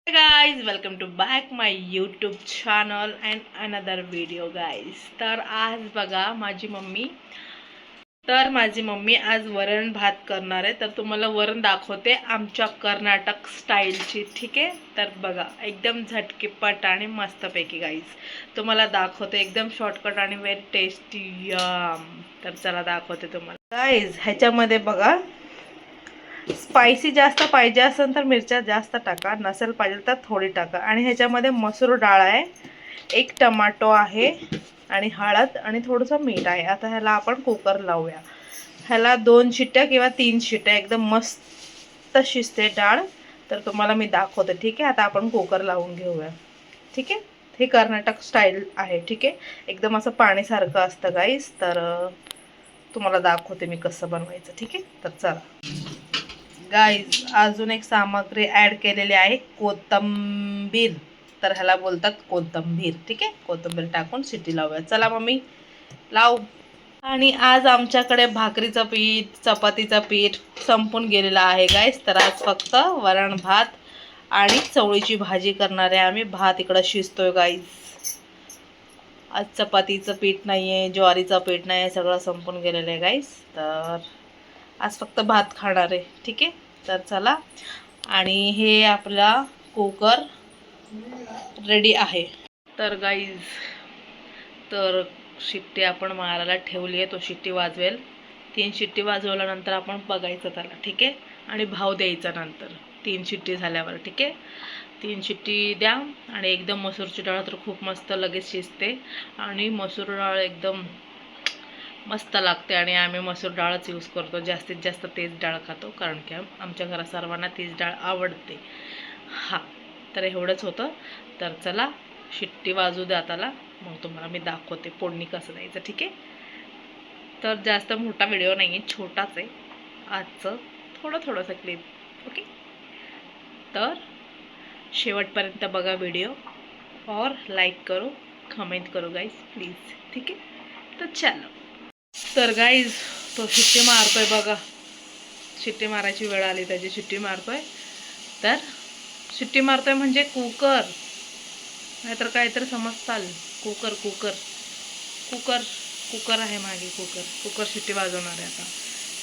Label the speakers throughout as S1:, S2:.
S1: Guys welcome to back my YouTube channel and another video guys. तर आज बघा माझी मम्मी आज वरण भात करणार आहे. तर तुम्हाला वरण दाखवते आमच्या कर्नाटक स्टाईलची. ठीक आहे, तर बघा एकदम झटकीपट आणि मस्तपैकी गाइज तुम्हाला दाखवते. एकदम शॉर्टकट आणि व्हेरी टेस्टी यम. तर चला दाखवते तुम्हाला गाइज. ह्याच्यामध्ये बघा स्पायसी जास्त पाहिजे असेल तर मिरच्या जास्त टाका, नसेल पाहिजे तर थोडी टाका. आणि ह्याच्यामध्ये मसूर डाळ आहे, एक टमाटो आहे आणि हळद आणि थोडंसं मीठ आहे. आता ह्याला आपण कुकर लावूया. ह्याला 2 शिट्ट्या किंवा 3 शिट्ट्या एकदम मस्त शिजते डाळ. तर तुम्हाला मी दाखवते. ठीक आहे, आता आपण कुकर लावून घेऊया. ठीक आहे, हे कर्नाटक स्टाईल आहे. ठीक आहे, एकदम असं पाणीसारखं असतं गाईस. तर तुम्हाला दाखवते मी कसं बनवायचं. ठीक आहे, तर चला गाईज. अजून एक सामग्री ॲड केलेली आहे, कोथिंबीर. तर ह्याला बोलतात कोथिंबीर. ठीक आहे, कोथिंबीर टाकून शिट्टी लावूया. चला मम्मी लाव. आणि आज आमच्याकडे भाकरीचं पीठ, चपातीचं पीठ संपून गेलेलं आहे गाईज. तर आज फक्त वरण भात आणि चवळीची भाजी करणार आहे आम्ही. भात इकडं शिजतोय गाईज. आज चपातीचं पीठ नाही आहे, ज्वारीचं पीठ नाही आहे, सगळं संपून गेलेलं आहे गाईज. तर आज फक्त भात खाणार आहे. ठीक आहे, तर चला. आणि हे आपला कुकर रेडी आहे. तर गाईज, तर शिट्टी आपण मारायला ठेवली आहे. तो शिट्टी वाजवेल. 3 शिट्टी वाजवल्यानंतर आपण बघायचं त्याला. ठीक आहे, आणि भाव द्यायचा नंतर 3 शिट्टी झाल्यावर. ठीक आहे, 3 शिट्टी द्या. आणि एकदम मसूरची डाळ तर खूप मस्त लगेच शिजते. आणि मसूर डाळ एकदम मस्त लागते. आणि आम्ही मसूर डाळच यूज करतो, जास्तीत जास्त तेच डाळ खातो, कारण की आमच्या घरात सर्वांना तीच डाळ आवडते. हां, तर एवढंच होतं. तर चला शिट्टी वाजू द्या त्याला, मग तुम्हाला मी दाखवते फोडणी कसं द्यायचं. ठीक आहे, तर जास्त मोठा व्हिडिओ नाही आहे, छोटाच आहे आजचं, थोडंसं क्लिप. ओके, तर शेवटपर्यंत बघा व्हिडिओ और लाईक करो, कमेंट करो गाईज प्लीज. ठीक आहे, तर चलो. तर गाईज, तो शिट्टी मारतोय बघा. शिट्टी मारायची वेळ आली त्याची. शिट्टी मारतोय. तर शिट्टी मारतोय म्हणजे कुकर, नाहीतर काहीतरी समजताल. कुकर कुकर कुकर कुकर आहे मागे. कुकर शिट्टी वाजवणार आहे आता.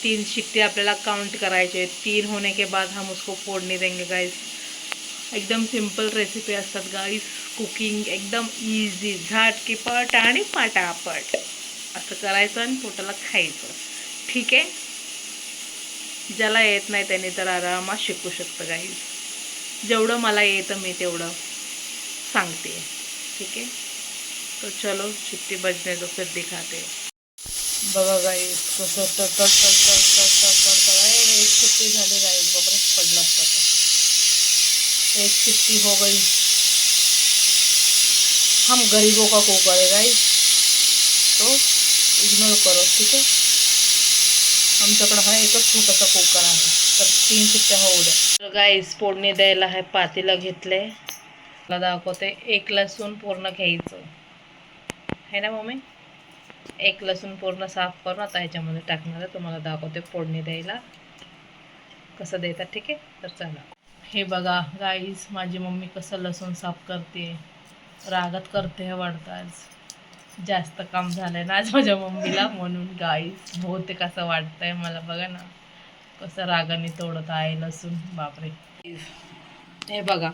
S1: 3 शिट्टी आपल्याला काउंट करायचे. 3 होने के बाद हम उसको फोड़ने देंगे गाइस. एकदम सिंपल रेसिपी असतात गाईस. कुकिंग एकदम इझी, झटकीपट आणि पटापट असं करायचं आणि पोटाला खायचं. ठीक आहे, ज्याला येत नाही त्याने तर आरामात शिकू शकतं गाईस. जेवढं मला येतं मी तेवढं सांगते. ठीक आहे, तो चलो शिट्टी बजने दो फिर दिखाते. बघा गाईस कसं एक शिट्टी झाली गाईस. बापरेच पडला असता. एक शिट्टी हो गई. हम गरीबों का कुकर है गाइस, तो इग्नोर करो. ठीक आहे, आमच्याकडं हा एकच छोटासा कुकर आहे. तर 3 शिट्ट्या होऊ द्या. तर गाईस, फोडणी द्यायला आहे पातेलं घेतलंय. मला दाखवते. 1 लसूण पूर्ण घ्यायचं है ना मम्मी. 1 लसूण पूर्ण साफ करून आता ह्याच्यामध्ये टाकणार आहे. तुम्हाला दाखवते फोडणी द्यायला कसं देतात. ठीक आहे, तर चला. हे बघा गाईस, माझी मम्मी कसं लसूण साफ करते. रागात करते हे वाटतं. आज जास्त काम झालंय ना आज माझ्या मम्मीला, म्हणून गाईस बहुतेक असं वाटतंय मला. बघा ना कसं रागाने तोडत आहे लसूण. बापरे. हे बघा,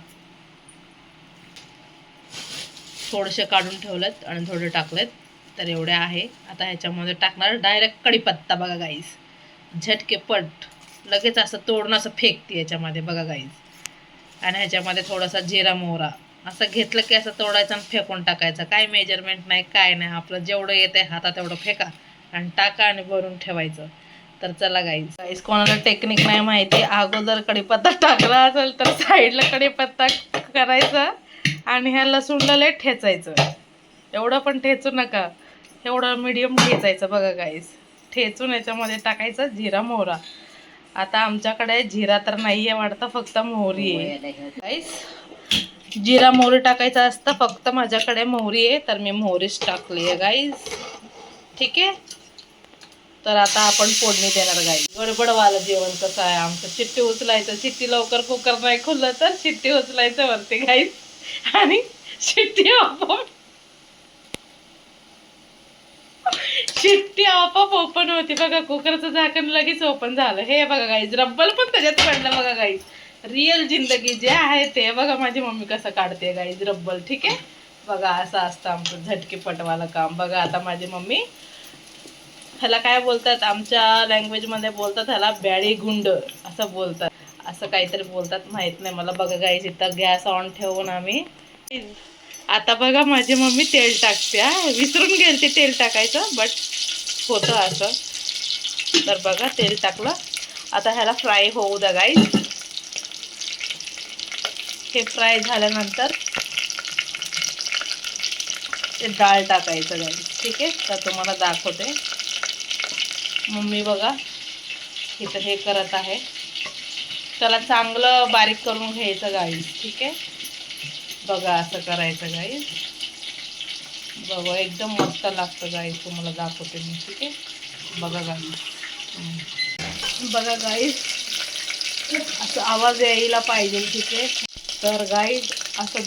S1: थोडेसे काढून ठेवलेत आणि थोडे टाकलेत. तर एवढे आहे. आता ह्याच्यामध्ये टाकणार डायरेक्ट कढीपत्ता. बघा गाईस, झटकेपट लगेच असं तोडणं असं फेकते याच्यामध्ये. बघा गाईस, आणि ह्याच्यामध्ये थोडासा जिरा मोहरा असं घेतलं की असं तोडायचं आणि फेकून टाकायचं. काय मेजरमेंट नाही, काय नाही. आपलं जेवढं येते हातात तेवढं फेका आणि टाका आणि भरून ठेवायचं. तर चला गाईस, कोणाला टेक्निक नाही माहिती, अगोदर कढीपत्ता टाकला असेल तर साईडला कढीपत्ता करायचा आणि ह्या लसूणला लय ठेचायचं. एवढं पण ठेचू नका, एवढं मीडियम ठेचायचं. बघा गाईस, ठेचून याच्यामध्ये टाकायचं जिरा मोहरा. आता आमच्याकडे जिरा तर नाही आहे वाटतं, फक्त मोहरी आहे गाईस. जिरा मोहरी टाकायचं असतं, फक्त माझ्याकडे मोहरी आहे तर मी मोहरीच टाकली आहे गाईस. ठीक आहे, तर आता आपण फोडणी देणार गाई. गडबडवालं जेवण कसं आहे आमचं. शिट्टी उचलायचं, शिट्टी लवकर कुकर नाही खुललं तर शिट्टी उचलायचं वरती गाई आणि शिट्टी आपोआप शिट्टी आपोआप ओपन होती बघा. कुकरचं झाकण लगेच ओपन झालं. हे बघा गाईज, रब्बल पण त्याच्यात पडलं बघा गाईज. रिअल जिंदगी जे आहे ते बघा माझी मम्मी कसं काढते गाईज रब्बल. ठीक आहे बघा, असं असतं आमचं झटकेपटवालं काम. बघा आता माझी मम्मी, ह्याला काय बोलतात आमच्या लँग्वेजमध्ये, बोलतात ह्याला बॅडी गुंड असं बोलतात, असं काहीतरी बोलतात, माहित नाही मला. बघा गाईज इथं गॅस ऑन ठेवून आम्ही आता बघा माझी मम्मी तेल टाकते. विसरून गेलते तेल टाकायचं, बट होतं असं. तर बघा तेल टाकलं. आता ह्याला फ्राय होऊ द्या गाईज. हे फ्राय झाल्यानंतर ते डाळ टाकायचं गाईज. ठीक आहे, तर तुम्हाला दाखवते. मम्मी बघा इथं हे करत आहे. त्याला चांगलं बारीक करून घ्यायचं गाईज. ठीक आहे बघा, असं करायचं गाईज. बघा एकदम मस्त लागतं गाईज, तुम्हाला दाखवते मी. ठीक आहे बघा गाईज. बघा गाईज असं आवाज यायला पाहिजे. ठीक आहे, तर गाईज असं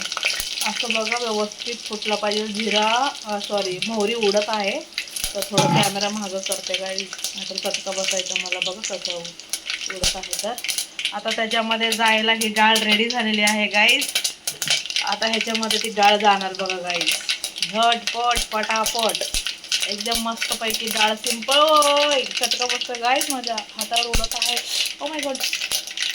S1: असं बघा व्यवस्थित फुटला पाहिजे. जिरा सॉरी मोहरी उडत आहे, तर थोडं कॅमेरा मागं करते गाईज, नाहीतर चटका बसायचा मला. बघा कसं उडत आहे. तर आता त्याच्यामध्ये जायला ही डाळ रेडी झालेली आहे गाईज. आता ह्याच्यामध्ये ती डाळ जाणार बघा गाईज. झटपट पटापट एकदम मस्तपैकी डाळ. सिंपल चटका बसतं गाईज, माझ्या हातावर उडत आहे. Oh my God.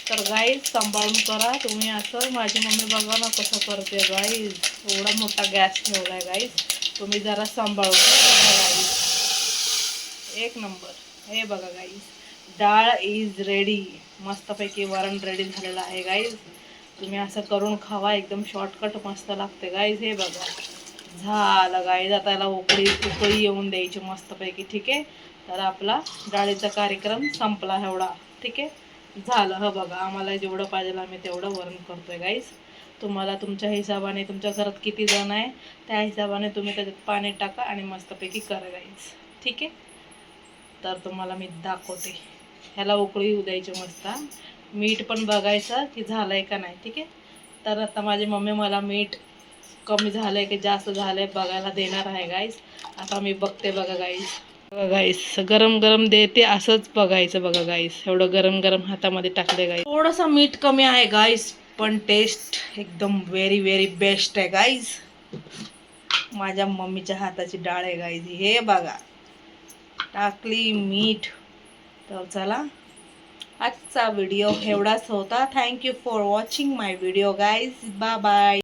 S1: तर गाईज सांभाळून करा तुम्ही असं. माझी मम्मी बघा ना कसं करते गाईज. एवढा मोठा गॅस ठेवलाय गाईज, तुम्ही जरा सांभाळून गाईज. एक नंबर. हे बघा गाईज, डाळ इज रेडी. मस्तपैकी वरण रेडी झालेलं आहे गाईज. तुम्ही असं करून खावा, एकदम शॉर्टकट मस्त लागते गाईज. हे बघा झालं गाईज. आता याला उकळी येऊन द्यायची मस्तपैकी. ठीक आहे, तर आपला डाळीचा कार्यक्रम संपला एवढा. ठीक आहे झालं. हो बघा, आम्हाला जेवढं पाहिजे आम्ही तेवढं वरण करतोय गाईज. तुम्हाला तुमच्या हिशोबाने, तुमच्या घरात किती जण आहे त्या हिशोबाने तुम्ही त्याच्यात पाणी टाका आणि मस्तपैकी करा गाईज. ठीक आहे, तर तुम्हाला मी दाखवते. ह्याला उकळी येऊ द्यायची मस्त. मीठ पण बघायचं की झालंय का नाही. ठीक आहे, तर आता माझी मम्मी मला मीठ कमी झालंय की जास्त झालंय बघायला देणार आहे गाईज. आता मी बघते बघा गाईज. बघा गाईज गरम गरम देते असंच बघायचं. बघा गाईज एवढं गरम गरम हातामध्ये टाकले गाईज. थोडंसं मीठ कमी आहे गाईज, पण टेस्ट एकदम व्हेरी व्हेरी बेस्ट आहे गाईज. माझ्या मम्मीच्या हाताची डाळ आहे गाईज. हे बघा टाकली मीठ. तर चला, आजचा व्हिडिओ एवढाच होता. Thank you for watching my video guys. Bye bye.